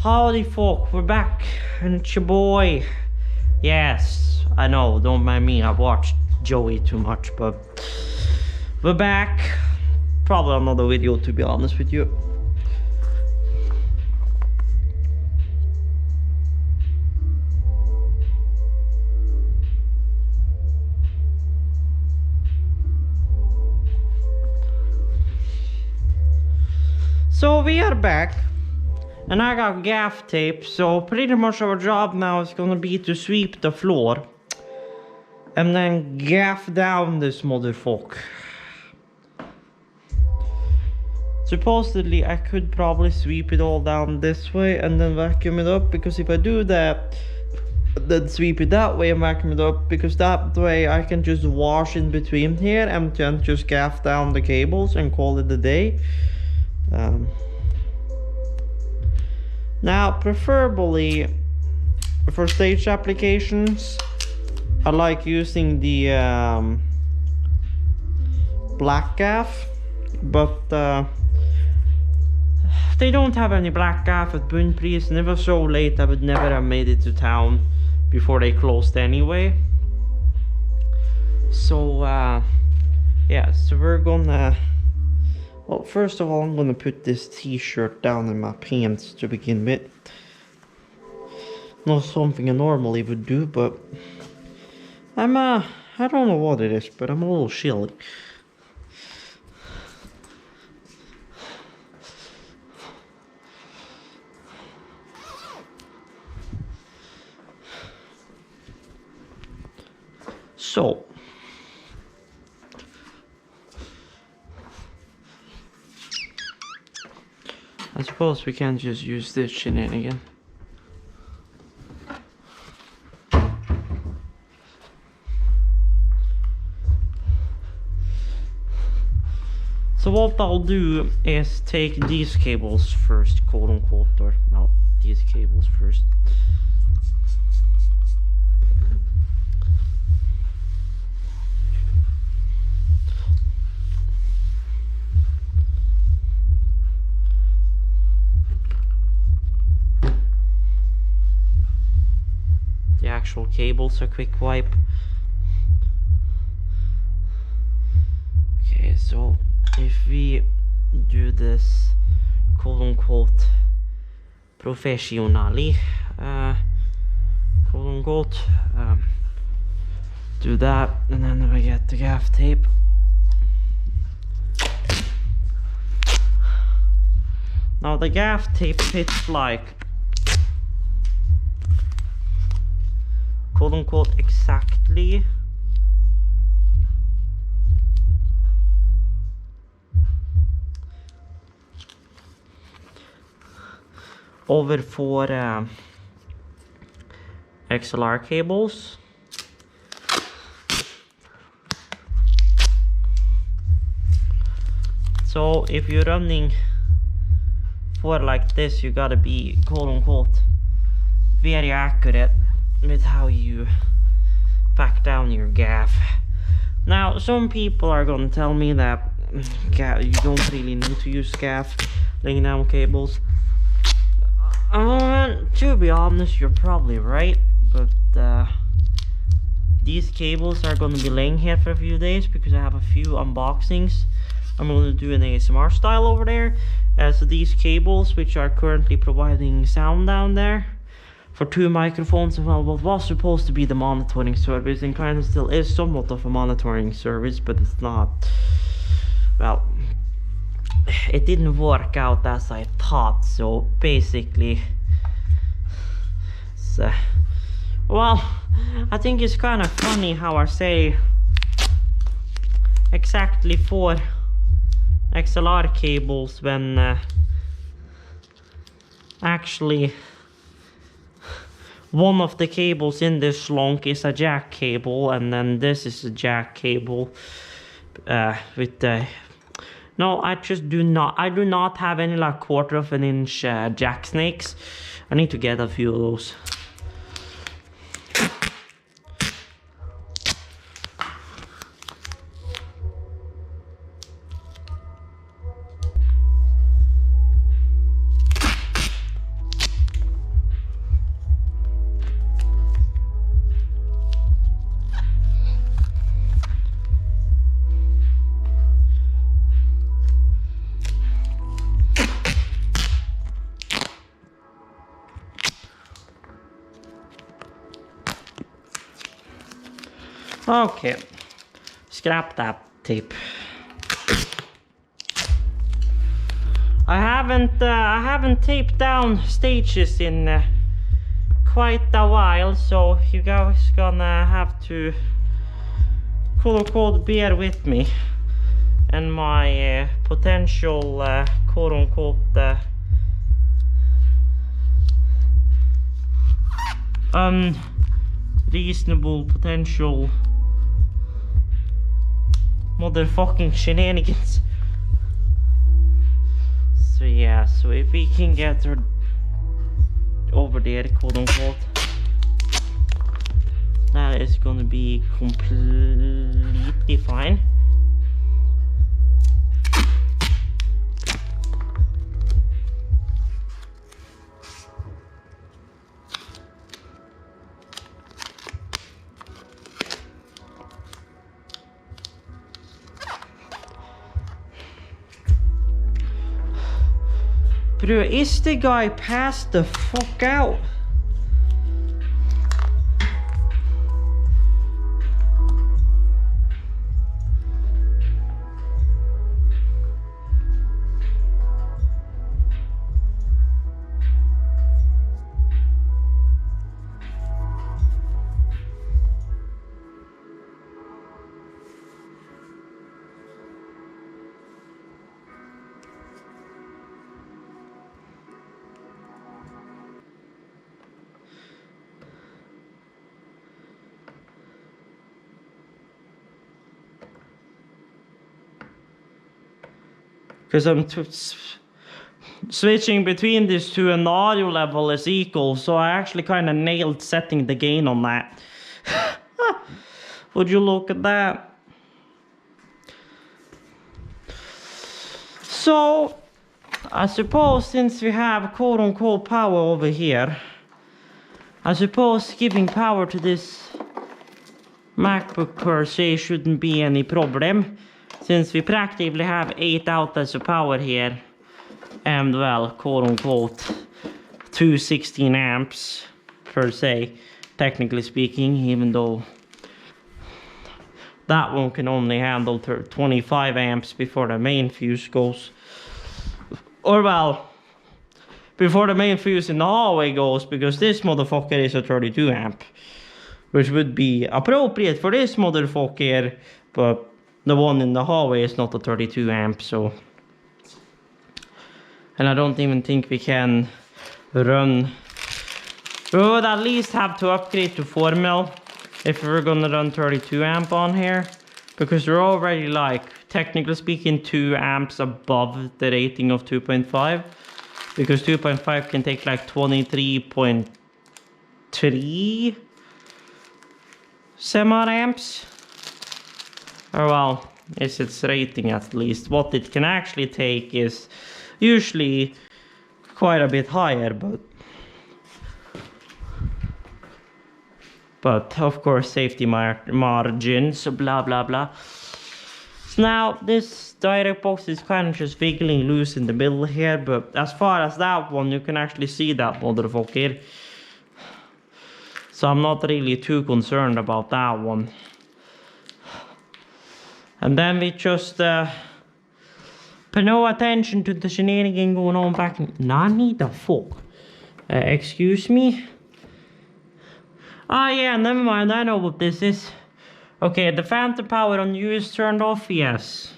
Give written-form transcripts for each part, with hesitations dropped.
Howdy folk, we're back, and it's your boy. Yes, I know, don't mind me, I've watched Joey too much, but we're back. Probably another video, to be honest with you. So we are back, and I got gaff tape, so pretty much our job now is gonna be to sweep the floor and then gaff down this motherfucker. Supposedly I could probably sweep it all down this way and then vacuum it up, because if I do that, then sweep it that way and vacuum it up, because that way I can just wash in between here and then just gaff down the cables and call it a day. Now, preferably for stage applications, I like using the black gaff, but they don't have any black gaff at Bunnpris, and it was so late I would never have made it to town before they closed anyway. So yeah, so we're gonna, well, first of all, I'm gonna put this t-shirt down in my pants to begin with. Not something I normally would do, but I don't know what it is, but I'm a little chilly. So I suppose we can just use this shenanigan. So what I'll do is take these cables first, quote unquote, or no, these cables first. Actual cables, a quick wipe. Okay, so if we do this quote unquote professionally, quote unquote, do that, and then we get the gaff tape. Now the gaff tape fits like quote unquote exactly over 4 XLR cables. So if you're running 4 like this, you gotta be quote unquote very accurate with how you pack down your gaff. Now, some people are gonna tell me that you don't really need to use gaff laying down cables. To be honest, you're probably right, but these cables are gonna be laying here for a few days because I have a few unboxings. I'm gonna do an ASMR style over there. So these cables, which are currently providing sound down there for 2 microphones, and well, what was supposed to be the monitoring service, and kind of still is somewhat of a monitoring service, but it's not. Well, it didn't work out as I thought, so basically, well, I think it's kind of funny how I say exactly 4 XLR cables when actually one of the cables in this slunk is a jack cable, and then this is a jack cable with the... No, I do not have any like 1/4 inch jack snakes. I need to get a few of those. Okay, scrap that tape. I haven't taped down stages in quite a while, so you guys gonna have to quote-unquote bear with me and my potential quote-unquote unreasonable potential motherfucking shenanigans. So yeah, so if we can get her over there, quote-unquote, that is gonna be completely fine. Bro, is the guy passed the fuck out? Because I'm switching between these two and the audio level is equal, so I actually kind of nailed setting the gain on that. Would you look at that? So, I suppose since we have quote-unquote power over here, I suppose giving power to this MacBook per se shouldn't be any problem, since we practically have 8 outlets of power here, and well, quote-unquote 216 amps per se, technically speaking, even though that one can only handle 25 amps before the main fuse goes. Or well, before the main fuse in the hallway goes, because this motherfucker is a 32 amp, which would be appropriate for this motherfucker, but the one in the hallway is not a 32 amp, so. And I don't even think we can run. We would at least have to upgrade to 4 mil if we're gonna run 32 amp on here, because we're already, like, technically speaking, 2 amps above the rating of 2.5, because 2.5 can take like 23.3 semi-amps. Or well, is its rating at least. What it can actually take is usually quite a bit higher, but of course safety margins, blah blah blah. So now this direct box is kind of just wiggling loose in the middle here, but as far as that one, you can actually see that motherfucker. So I'm not really too concerned about that one. And then we just pay no attention to the shenanigan going on back in... Nani the fuck? Excuse me? Ah yeah, never mind, I know what this is. Okay, the phantom power on you is turned off, yes.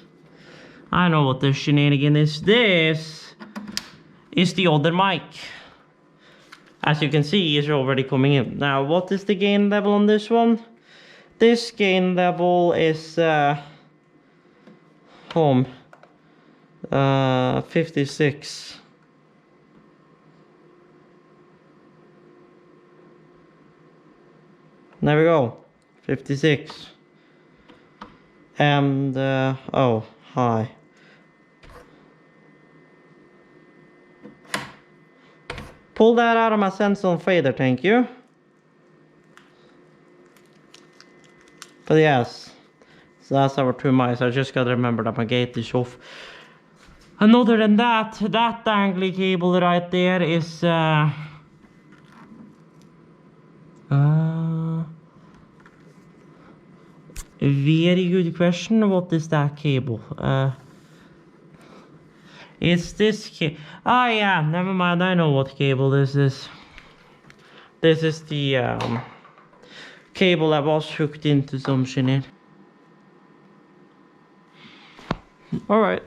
I know what this shenanigan is. This is the other mic. As you can see, it's already coming in. Now, what is the gain level on this one? This gain level is... home 56. There we go, 56. And oh, hi. Pull that out of my Sense fader, thank you. But yes, so that's our 2 mics. I just gotta remember that my gate is off. And other than that, that dangly cable right there is Very good question. What is that cable? It's this oh yeah, never mind. I know what cable this is. This is the cable that was hooked into some shit. Alright.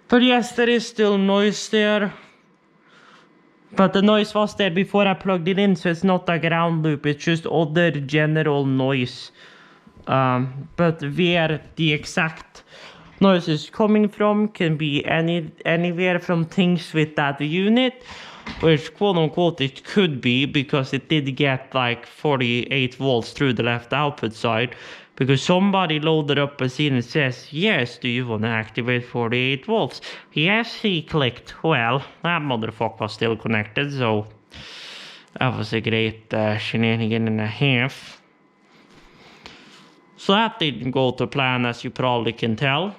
But yes, there is still noise there. But the noise was there before I plugged it in, so it's not a ground loop, it's just other general noise. But where the exact noise is coming from can be anywhere from things with that unit, which quote unquote it could be, because it did get like 48 volts through the left output side, because somebody loaded up a scene and says, yes, do you want to activate 48 volts? Yes, he clicked. Well, that motherfucker was still connected, so that was a great shenanigan and a half. So that didn't go to plan, as you probably can tell.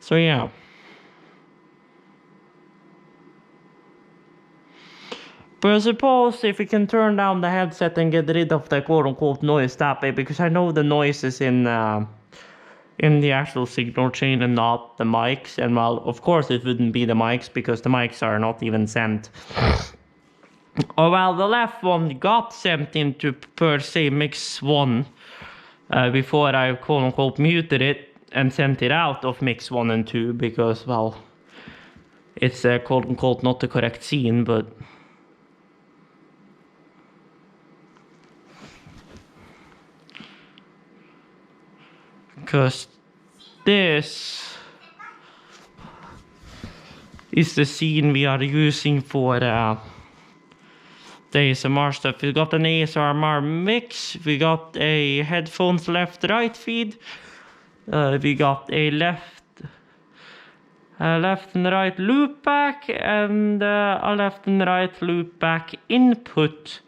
So yeah. But I suppose if we can turn down the headset and get rid of the quote-unquote noise that way, because I know the noise is in the actual signal chain and not the mics. And well, of course it wouldn't be the mics, because the mics are not even sent. Oh well, the left one got sent into per se mix 1 before I quote-unquote muted it and sent it out of mix 1 and 2, because well, it's quote-unquote not the correct scene, but because this is the scene we are using for the ASMR stuff. We got an ASMR mix, we got a headphones left-right feed, we got a left and right loop back, and a left and right loop back input.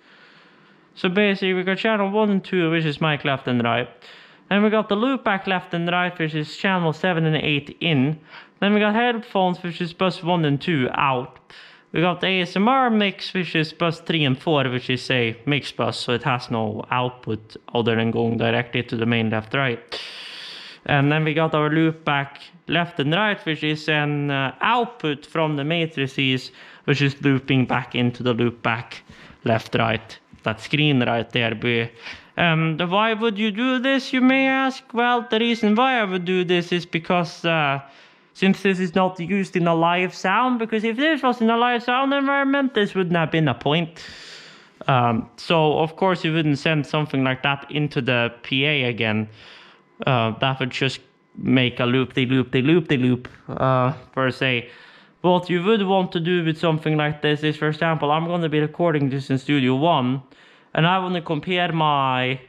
So basically we got channel 1 and 2, which is mic left and right. Then we got the loop back left and right, which is channel 7 and 8 in. Then we got headphones, which is bus 1 and 2 out. We got the ASMR mix, which is bus 3 and 4, which is a mix bus, so it has no output other than going directly to the main left right. And then we got our loop back left and right, which is an output from the matrices, which is looping back into the loop back left right. That screen right there. Why would you do this, you may ask? Well, the reason why I would do this is because since this is not used in a live sound, because if this was in a live sound environment, this wouldn't have been a point. So of course you wouldn't send something like that into the PA again. That would just make a loop-de-loop per se. What you would want to do with something like this is, for example, I'm going to be recording this in Studio One, and I want to compare my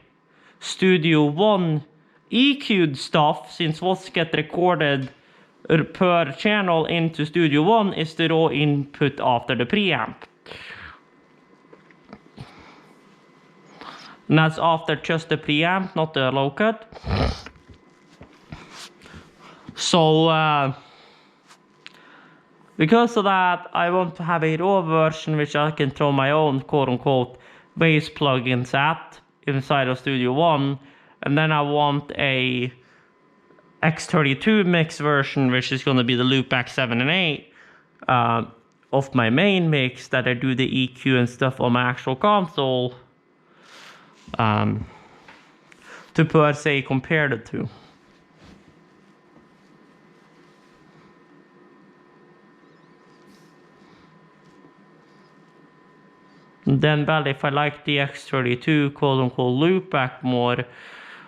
Studio One EQ'd stuff, since what's get recorded per channel into Studio One is the raw input after the preamp. And that's after just the preamp, not the low cut. So because of that, I want to have a raw version which I can throw my own quote-unquote bass plugins at inside of Studio One, and then I want a X32 mix version, which is going to be the loopback 7 and 8 of my main mix, that I do the EQ and stuff on my actual console to per se compare the two. And then, well, if I like the X32 quote-unquote loopback more,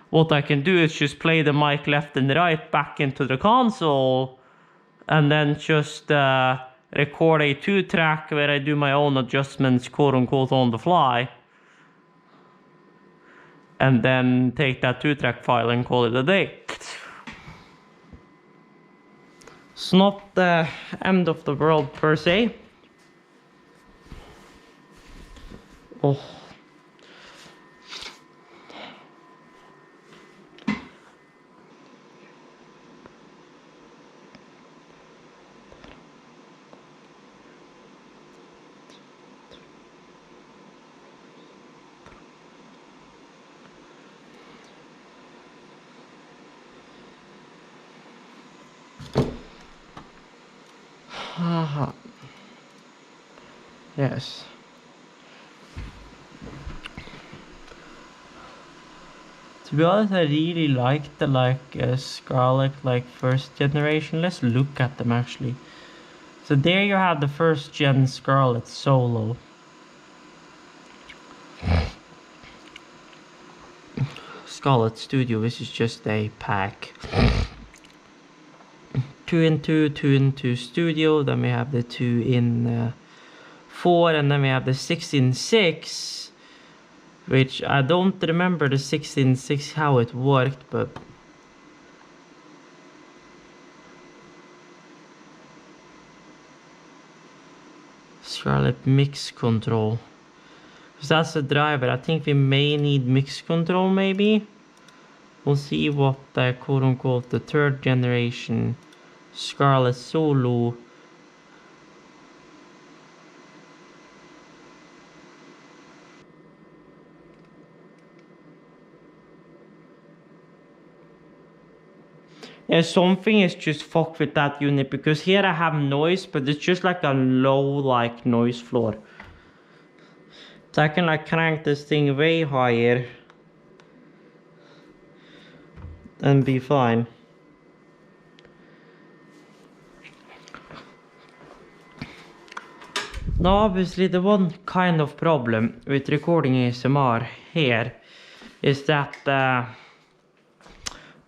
what I can do is just play the mic left and right back into the console, and then just record a 2-track where I do my own adjustments quote-unquote on the fly, and then take that 2-track file and call it a day. It's not the end of the world per se. Oh. Haha. Yes. To be honest, I really like the Scarlet first generation. Let's look at them actually. So there you have the first gen Scarlet Solo. Scarlet Studio, this is just a pack. 2 in 2, 2 in 2 Studio, then we have the 2 in 4, and then we have the 6 in 6, which I don't remember the 6 in 6 how it worked, but Scarlet Mix Control. So that's the driver. I think we may need mix control maybe. We'll see what the quote-unquote the third generation Scarlet Solo yeah, something is just fucked with that unit, because here I have noise, but it's just like a low noise floor. So I can crank this thing way higher and be fine. Now obviously the one kind of problem with recording ASMR here is that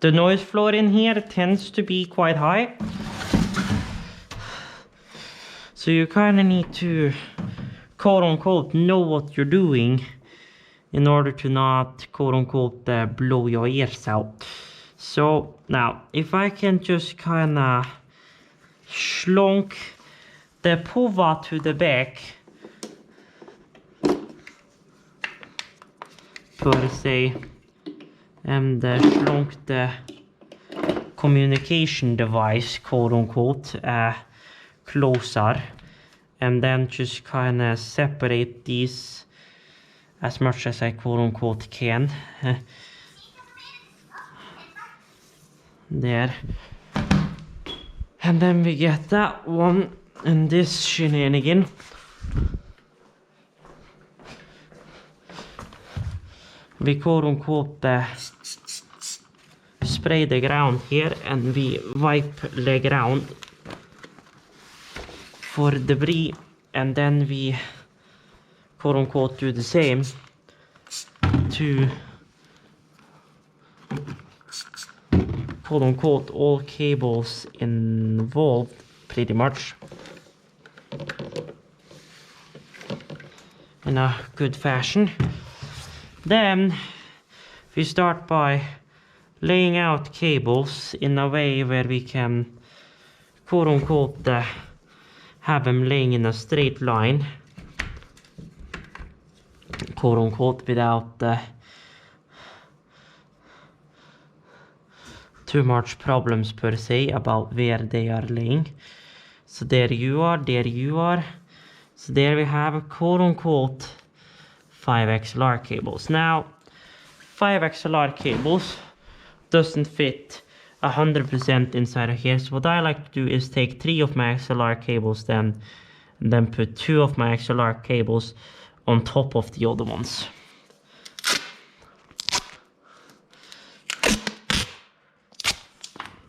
the noise floor in here tends to be quite high. So you kind of need to quote-unquote know what you're doing in order to not quote-unquote blow your ears out. So now if I can just kind of slunk the pova to the back per se, and slunk the communication device quote-unquote closer, and then just kind of separate these as much as I quote-unquote can. There. And then we get that one and this shenanigan. We quote-unquote spray the ground here, and we wipe the ground for debris, and then we quote-unquote do the same to quote-unquote all cables involved pretty much in a good fashion. Then we start by laying out cables in a way where we can quote-unquote have them laying in a straight line, quote-unquote, without too much problems per se about where they are laying. So there you are, there you are. So there we have a quote-unquote 5 XLR cables. Now 5 XLR cables doesn't fit 100% inside of here, so what I like to do is take 3 of my XLR cables then, and then put 2 of my XLR cables on top of the other ones.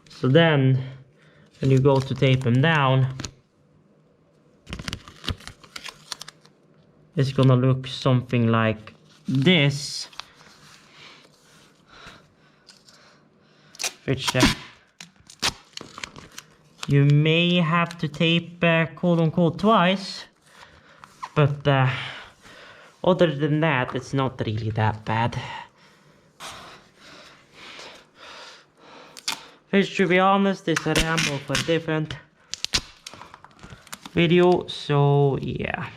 So then when you go to tape them down, it's gonna look something like this, which you may have to tape quote-unquote twice, but other than that it's not really that bad. Which, to be honest, is a ramble for a different video, so yeah.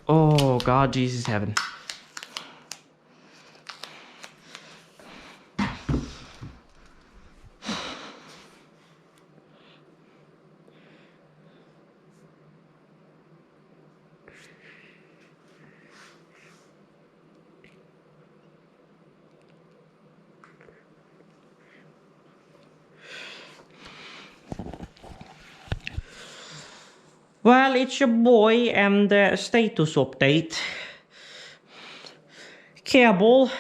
Oh God, Jesus heaven. Well, it's your boy and status update. Cable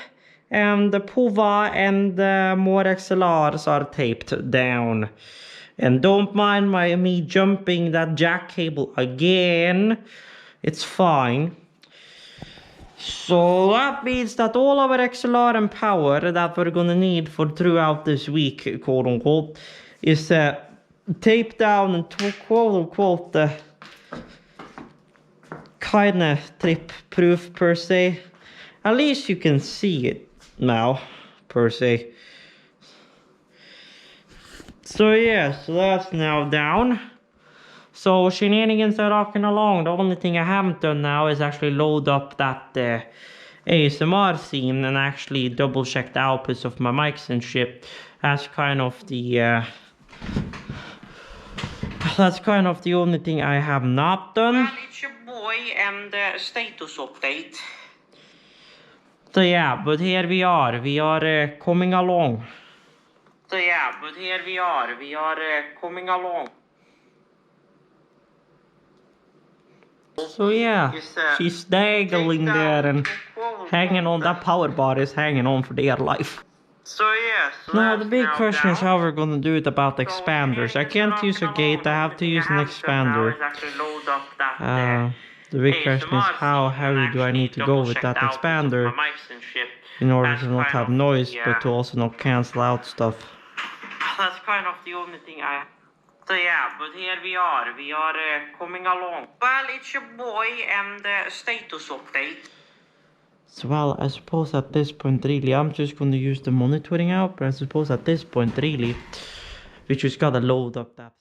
and the POVA and more XLRs are taped down. And don't mind me jumping that jack cable again. It's fine. So that means that all of our XLR and power that we're gonna need for throughout this week, quote unquote, is taped down and quote unquote kinda trip proof per se. At least you can see it now, per se. So yeah, so that's now down. So shenanigans are rocking along. The only thing I haven't done now is actually load up that ASMR scene and actually double check the outputs of my mics and shit. That's kind of the only thing I have not done. Well, it's your boy and status update. So yeah, but here we are coming along. So yeah, but here we are coming along. So yeah, she's dangling there and hanging on. That power bar is hanging on for dear life. So yeah, now the big question is how we're gonna do it about the expanders. I can't use a gate, I have to use an expander. The big question is how heavy do I need to go with that expander in order to not have noise, but to also not cancel out stuff. That's kind of the only thing I... So yeah, but here we are coming along. Well, it's your boy and status update. So well, I suppose at this point really, I'm just going to use the monitoring out, but I suppose at this point really, we just gotta load up that